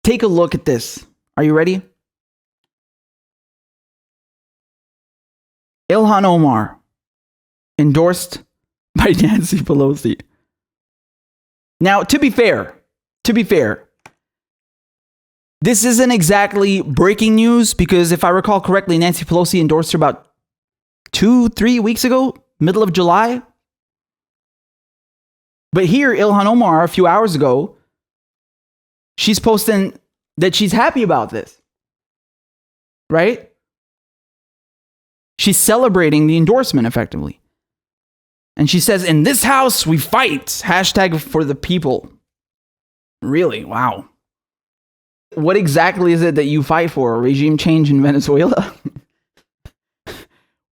take a look at this. Are you ready? Ilhan Omar, endorsed by Nancy Pelosi. Now, to be fair, this isn't exactly breaking news because if I recall correctly, Nancy Pelosi endorsed her about 2-3 weeks ago, middle of July. But here, Ilhan Omar, a few hours ago, she's posting that she's happy about this, right? She's celebrating the endorsement effectively. And she says, in this house, we fight. Hashtag for the people. Really? Wow. What exactly is it that you fight for? Regime change in Venezuela?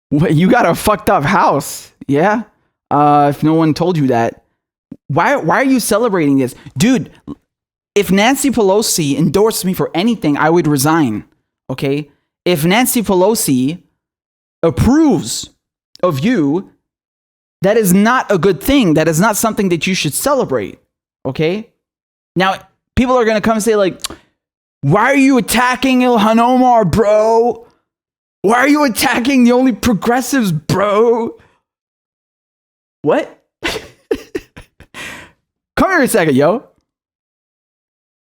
What, you got a fucked up house. Yeah? If no one told you that. Why are you celebrating this? Dude, if Nancy Pelosi endorsed me for anything, I would resign. Okay? If Nancy Pelosi approves of you, that is not a good thing. That is not something that you should celebrate. Okay? Now, people are going to come and say, like, why are you attacking Ilhan Omar, bro? Why are you attacking the only progressives, bro? What? Come here a second, yo.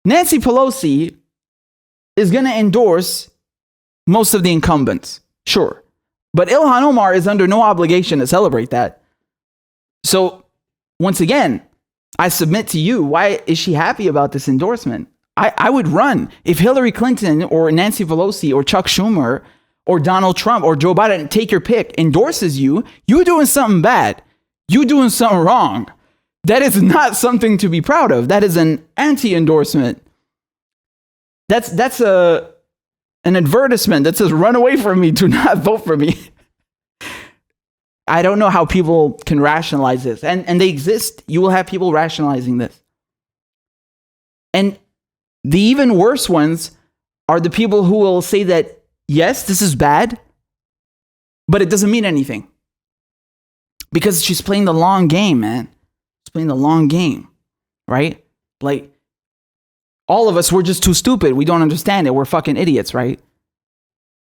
Nancy Pelosi is going to endorse most of the incumbents. Sure. But Ilhan Omar is under no obligation to celebrate that. So, once again, I submit to you, why is she happy about this endorsement? I would run. If Hillary Clinton or Nancy Pelosi or Chuck Schumer or Donald Trump or Joe Biden, take your pick, endorses you, you're doing something bad. You're doing something wrong. That is not something to be proud of. That is an anti-endorsement. That's an advertisement that says, run away from me, do not vote for me. I don't know how people can rationalize this. And they exist. You will have people rationalizing this. And the even worse ones are the people who will say that, yes, this is bad, but it doesn't mean anything. Because she's playing the long game, man. She's playing the long game, right? Like, all of us, we're just too stupid. We don't understand it. We're fucking idiots, right?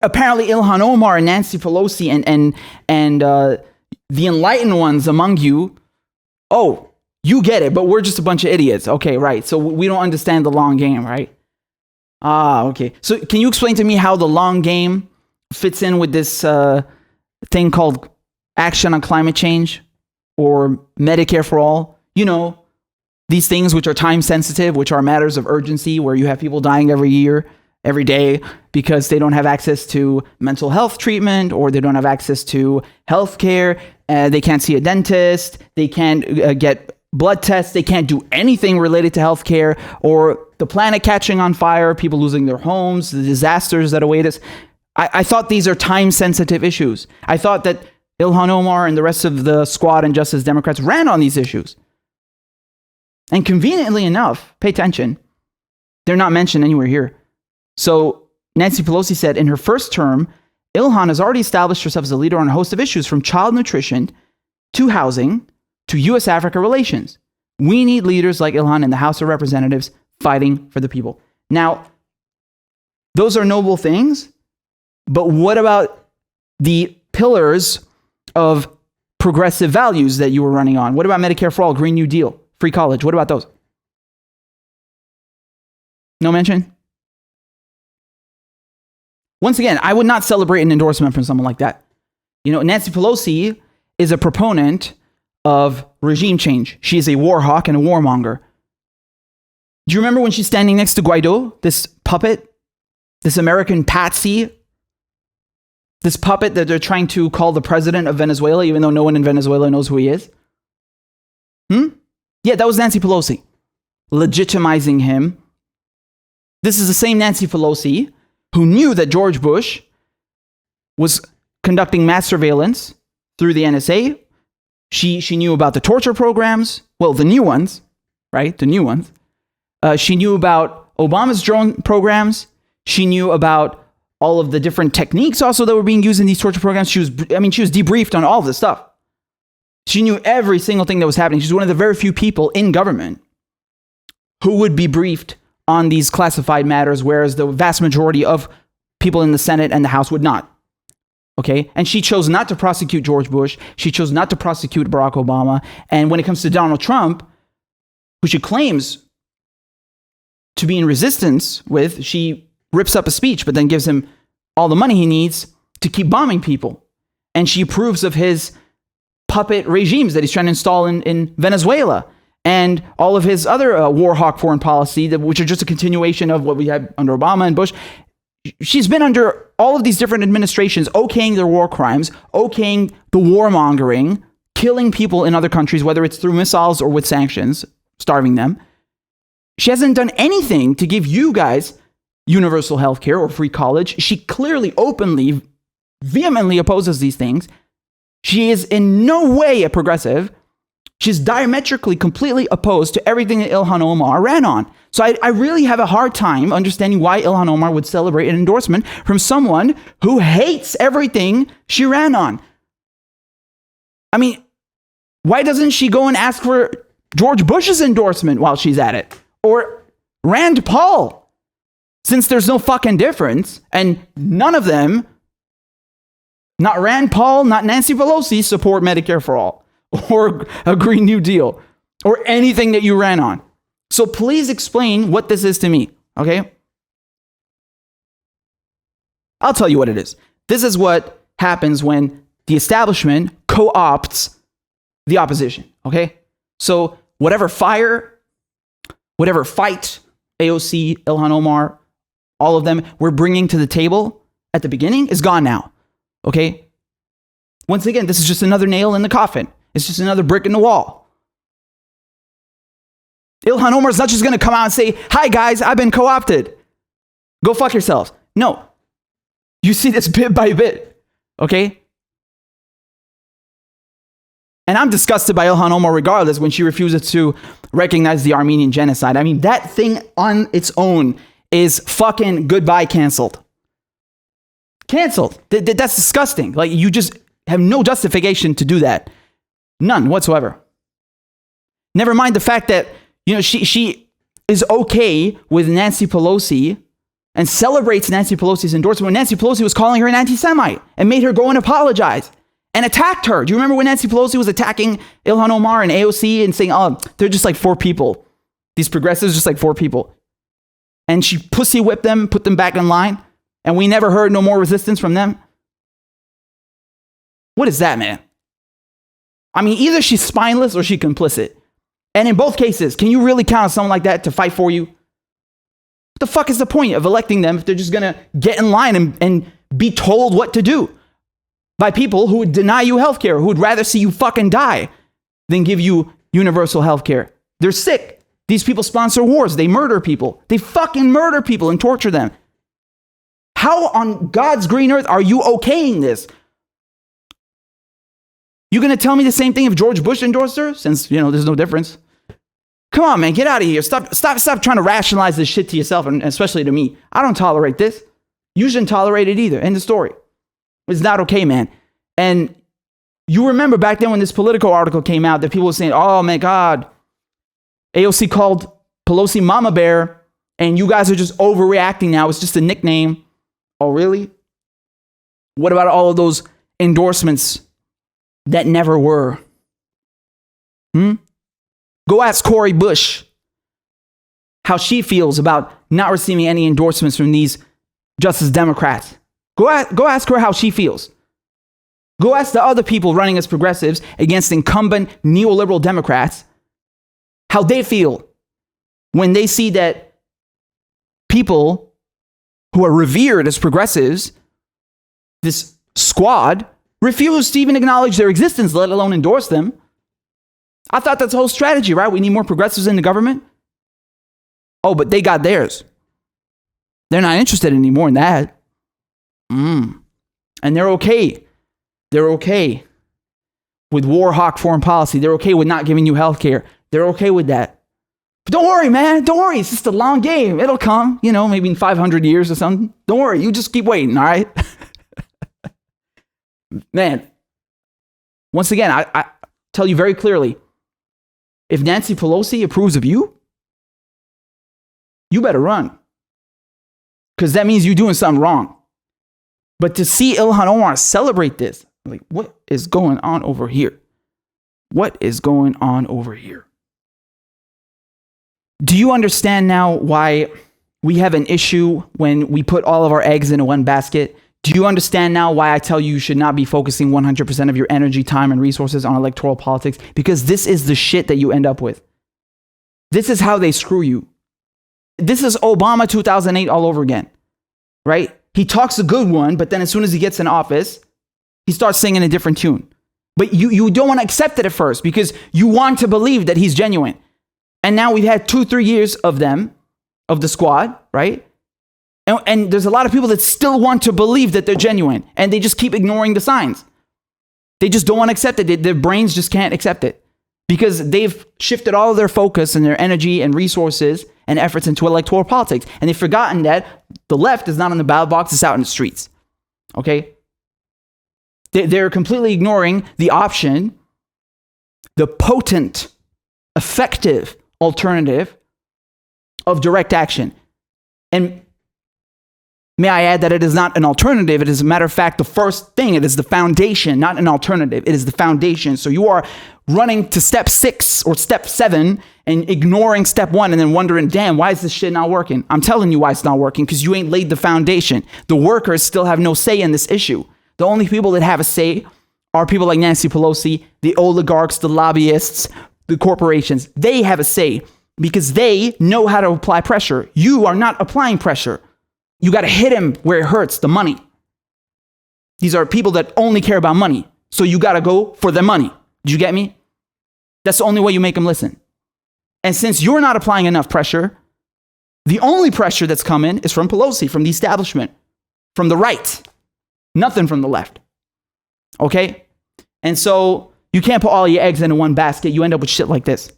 Apparently, Ilhan Omar and Nancy Pelosi and the enlightened ones among you, oh, you get it, but we're just a bunch of idiots. Okay, right. So we don't understand the long game, right? Okay. So can you explain to me how the long game fits in with this thing called Action on Climate Change or Medicare for All? You know, these things which are time sensitive, which are matters of urgency, where you have people dying every year, every day, because they don't have access to mental health treatment or they don't have access to health care. They can't see a dentist. They can't get blood tests. They can't do anything related to healthcare, or the planet catching on fire, people losing their homes, the disasters that await us. I thought these are time-sensitive issues. I thought that Ilhan Omar and the rest of the squad and Justice Democrats ran on these issues. And conveniently enough, pay attention, they're not mentioned anywhere here. So Nancy Pelosi said in her first term, Ilhan has already established herself as a leader on a host of issues, from child nutrition to housing to U.S.-Africa relations. We need leaders like Ilhan in the House of Representatives fighting for the people. Now, those are noble things, but what about the pillars of progressive values that you were running on? What about Medicare for All, Green New Deal, free college? What about those? No mention? Once again, I would not celebrate an endorsement from someone like that. You know, Nancy Pelosi is a proponent of regime change. She is a war hawk and a warmonger. Do you remember when she's standing next to Guaido, this puppet, this American patsy, this puppet that they're trying to call the president of Venezuela, even though no one in Venezuela knows who he is? Yeah, that was Nancy Pelosi, legitimizing him. This is the same Nancy Pelosi who knew that George Bush was conducting mass surveillance through the NSA. She knew about the torture programs. Well, the new ones, right? The new ones. She knew about Obama's drone programs. She knew about all of the different techniques also that were being used in these torture programs. She was debriefed on all of this stuff. She knew every single thing that was happening. She's one of the very few people in government who would be briefed on these classified matters, whereas the vast majority of people in the Senate and the House would not. Okay? And she chose not to prosecute George Bush. She chose not to prosecute Barack Obama. And when it comes to Donald Trump, who she claims to be in resistance with, she rips up a speech, but then gives him all the money he needs to keep bombing people. And she approves of his puppet regimes that he's trying to install in Venezuela and all of his other war hawk foreign policy, which are just a continuation of what we had under Obama and Bush. She's been under all of these different administrations, okaying their war crimes, okaying the warmongering, killing people in other countries, whether it's through missiles or with sanctions, starving them. She hasn't done anything to give you guys universal health care or free college. She clearly, openly, vehemently opposes these things. She is in no way a progressive. She's diametrically, completely opposed to everything that Ilhan Omar ran on. So I really have a hard time understanding why Ilhan Omar would celebrate an endorsement from someone who hates everything she ran on. I mean, why doesn't she go and ask for George Bush's endorsement while she's at it? Or Rand Paul? Since there's no fucking difference, and none of them, not Rand Paul, not Nancy Pelosi, support Medicare for all, or a Green New Deal, or anything that you ran on. So please explain what this is to me, okay? I'll tell you what it is. This is what happens when the establishment co-opts the opposition, okay? So whatever fight, AOC, Ilhan Omar, all of them we're bringing to the table at the beginning is gone now, okay? Once again, this is just another nail in the coffin. It's just another brick in the wall. Ilhan Omar is not just going to come out and say, hi guys, I've been co-opted. Go fuck yourselves. No. You see this bit by bit, okay? And I'm disgusted by Ilhan Omar regardless when she refuses to recognize the Armenian genocide. I mean, that thing on its own is fucking goodbye canceled. Canceled. That's disgusting. Like, you just have no justification to do that. None whatsoever. Never mind the fact that, you know, she is okay with Nancy Pelosi and celebrates Nancy Pelosi's endorsement when Nancy Pelosi was calling her an anti-Semite and made her go and apologize and attacked her. Do you remember when Nancy Pelosi was attacking Ilhan Omar and AOC and saying, oh, they're just like 4 people. These progressives are just like 4 people. And she pussy whipped them, put them back in line, and we never heard no more resistance from them? What is that, man? I mean, either she's spineless or she's complicit. And in both cases, can you really count on someone like that to fight for you? What the fuck is the point of electing them if they're just going to get in line and be told what to do by people who would deny you healthcare, who would rather see you fucking die than give you universal healthcare? They're sick. These people sponsor wars. They murder people. They fucking murder people and torture them. How on God's green earth are you okaying this? You going to tell me the same thing if George Bush endorsed her? Since, you know, there's no difference. Come on, man, get out of here. Stop trying to rationalize this shit to yourself, and especially to me. I don't tolerate this. You shouldn't tolerate it either. End of story. It's not okay, man. And you remember back then when this Politico article came out that people were saying, oh my God, AOC called Pelosi Mama Bear, and you guys are just overreacting now. It's just a nickname. Oh, really? What about all of those endorsements that never were? Go ask Cori Bush how she feels about not receiving any endorsements from these Justice Democrats. Go ask her how she feels. Go ask the other people running as progressives against incumbent neoliberal Democrats how they feel when they see that people who are revered as progressives, this squad, refuse to even acknowledge their existence, let alone endorse them. I thought that's the whole strategy, right? We need more progressives in the government. Oh, but they got theirs. They're not interested anymore in that. And they're okay. They're okay with war hawk foreign policy. They're okay with not giving you health care. They're okay with that. But don't worry, man. Don't worry. It's just a long game. It'll come, you know, maybe in 500 years or something. Don't worry. You just keep waiting, all right? Man, once again, I tell you very clearly, if Nancy Pelosi approves of you, you better run. Because that means you're doing something wrong. But to see Ilhan Omar celebrate this, like, what is going on over here? What is going on over here? Do you understand now why we have an issue when we put all of our eggs into one basket? Do you understand now why I tell you you should not be focusing 100% of your energy, time, and resources on electoral politics? Because this is the shit that you end up with. This is how they screw you. This is Obama 2008 all over again, right? He talks a good one, but then as soon as he gets in office, he starts singing a different tune. But you don't want to accept it at first because you want to believe that he's genuine. And now we've had 2-3 years of them, of the squad, right? And there's a lot of people that still want to believe that they're genuine, and they just keep ignoring the signs. They just don't want to accept it. Their brains just can't accept it because they've shifted all of their focus and their energy and resources and efforts into electoral politics. And they've forgotten that the left is not on the ballot box, it's out in the streets. Okay? They're completely ignoring the option, the potent, effective alternative of direct action. And may I add that it is not an alternative. It is, a matter of fact, the first thing. It is the foundation, not an alternative. It is the foundation. So you are running to step 6 or step 7 and ignoring step 1 and then wondering, damn, why is this shit not working? I'm telling you why it's not working, because you ain't laid the foundation. The workers still have no say in this issue. The only people that have a say are people like Nancy Pelosi, the oligarchs, the lobbyists, the corporations. They have a say because they know how to apply pressure. You are not applying pressure. You got to hit him where it hurts, the money. These are people that only care about money. So you got to go for the money. Did you get me? That's the only way you make them listen. And since you're not applying enough pressure, the only pressure that's coming is from Pelosi, from the establishment, from the right. Nothing from the left. Okay? And so you can't put all your eggs into one basket. You end up with shit like this.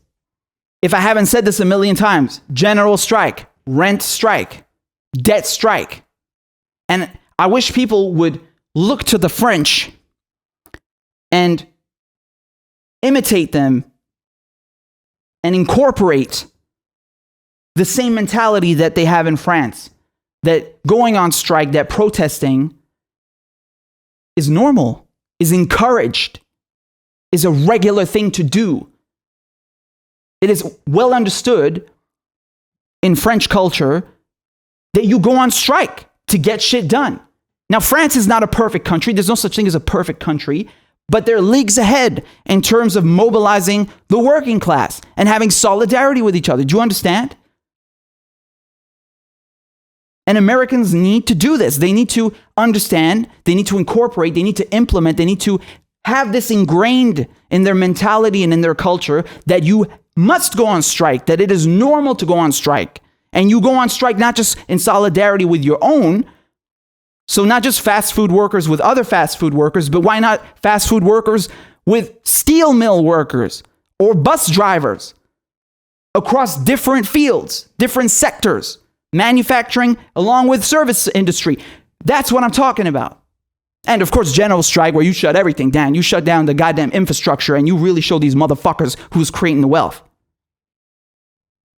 If I haven't said this a million times, general strike, rent strike, debt strike. And I wish people would look to the French and imitate them and incorporate the same mentality that they have in France, that going on strike, that protesting is normal, is encouraged, is a regular thing to do. It is well understood in French culture that you go on strike to get shit done. Now, France is not a perfect country. There's no such thing as a perfect country, but they're leagues ahead in terms of mobilizing the working class and having solidarity with each other. Do you understand? And Americans need to do this. They need to understand, they need to incorporate, they need to implement, they need to have this ingrained in their mentality and in their culture that you must go on strike, that it is normal to go on strike. And you go on strike not just in solidarity with your own, so not just fast food workers with other fast food workers, but why not fast food workers with steel mill workers or bus drivers across different fields, different sectors, manufacturing along with service industry. That's what I'm talking about. And of course, general strike where you shut everything down. You shut down the goddamn infrastructure and you really show these motherfuckers who's creating the wealth.